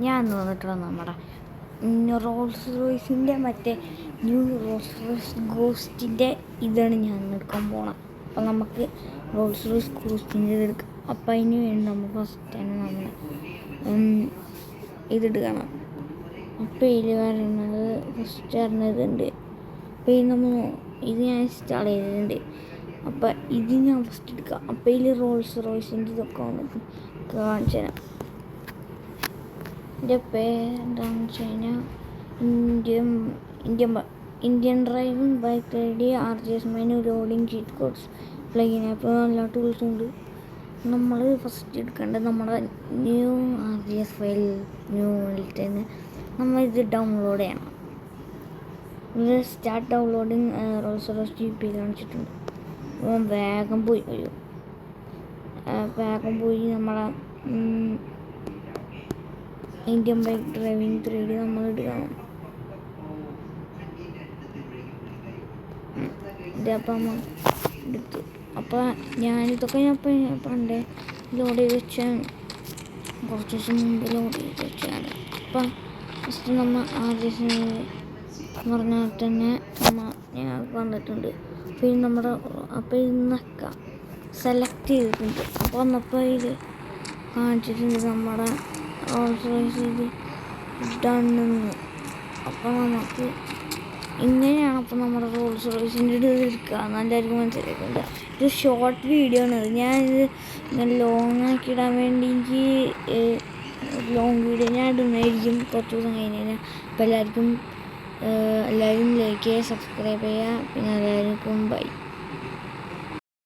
ഞാൻ വന്നിട്ടുള്ള നമ്മുടെ റോൾസ് റോയ്സിൻ്റെ മറ്റേ ന്യൂ റോൾസ് റോയ്സ് ഗോസ്റ്റിൻ്റെ ഇതാണ് ഞാൻ എടുക്കാൻ പോണത്. അപ്പോൾ നമുക്ക് റോൾസ് റോയ്സ് ഗോസ്റ്റിൻ്റെ എടുക്കാം. അപ്പോൾ അതിന് വേണ്ടി നമ്മൾ ഫസ്റ്റ് തന്നെ നമ്മൾ ഇതെടുക്കണം. അപ്പോൾ ഇതിൽ പറയുന്നത് ഫസ്റ്റ് പറഞ്ഞതുണ്ട്. അപ്പോൾ ഇത് ഇത് ഞാൻ ഇൻസ്റ്റാൾ ചെയ്തിട്ടുണ്ട്. അപ്പോൾ ഇത് ഞാൻ ഫസ്റ്റ് എടുക്കാം. അപ്പോൾ ഇതിൽ റോൾസ് റോയ്സിൻ്റെ ഇതൊക്കെ വന്നിട്ട് കാണിച്ചു തരാം. എൻ്റെ പേരെന്താണെന്ന് വെച്ച് കഴിഞ്ഞാൽ Indian driving bike ready RGS menu loading cheat codes plugin app എല്ലാ ടൂൾസും ഉണ്ട്. നമ്മൾ ഫസ്റ്റ് എടുക്കേണ്ടത് നമ്മുടെ ന്യൂ RGS ഫയൽ ന്യൂ തന്നെ നമ്മൾ ഇത് ഡൗൺലോഡ് ചെയ്യണം. ഇത് start downloading Rolls Royce GP കാണിച്ചിട്ടുണ്ട്. വേഗം പോയി നമ്മളെ ഇന്ത്യൻ ബൈക്ക് ഡ്രൈവിംഗ് 3D നമ്മൾ എടുക്കണം. ഇതപ്പം നമ്മൾ എടുത്തു. അപ്പോൾ ഞാനിതൊക്കെ ഞാൻ പണ്ടേ ലോഡ് ചെയ്ത് വെച്ചാണ്, കുറച്ച് ദിവസം മുമ്പ് ലോഡ് ചെയ്ത് വെച്ചാണ്. അപ്പം ഫസ്റ്റ് നമ്മൾ RGS പറഞ്ഞാൽ തന്നെ ഞങ്ങൾക്ക് വന്നിട്ടുണ്ട്. പിന്നെ നമ്മുടെ അപ്പോൾ ഇന്നൊക്കെ സെലക്ട് ചെയ്തിട്ടുണ്ട്. അപ്പോൾ വന്നപ്പോൾ ഇത് കാണിച്ചിട്ടുണ്ട് നമ്മുടെ റോൾസ് റോയ്സ് ഇത് ഡണ്ണെന്ന്. അപ്പോൾ നമുക്ക് ഇങ്ങനെയാണ് അപ്പോൾ നമ്മുടെ റോൾസ് റോയ്സിൻ്റെ ഇത് എടുക്കുക എന്നെല്ലാവർക്കും മനസ്സിലാക്കുന്നുണ്ട്. ഇത് ഷോർട്ട് വീഡിയോ ആണ്. ഞാനിത് ലോങ് ആക്കി ഇടാൻ വേണ്ടി എനിക്ക് ലോങ് വീഡിയോ ഞാൻ ഇടുന്നതായിരിക്കും കുറച്ച് ദിവസം കഴിഞ്ഞാൽ. അപ്പോൾ എല്ലാവരും ലൈക്ക് ചെയ്യുക, സബ്സ്ക്രൈബ് ചെയ്യുക. പിന്നെ എല്ലാവർക്കും ബൈ.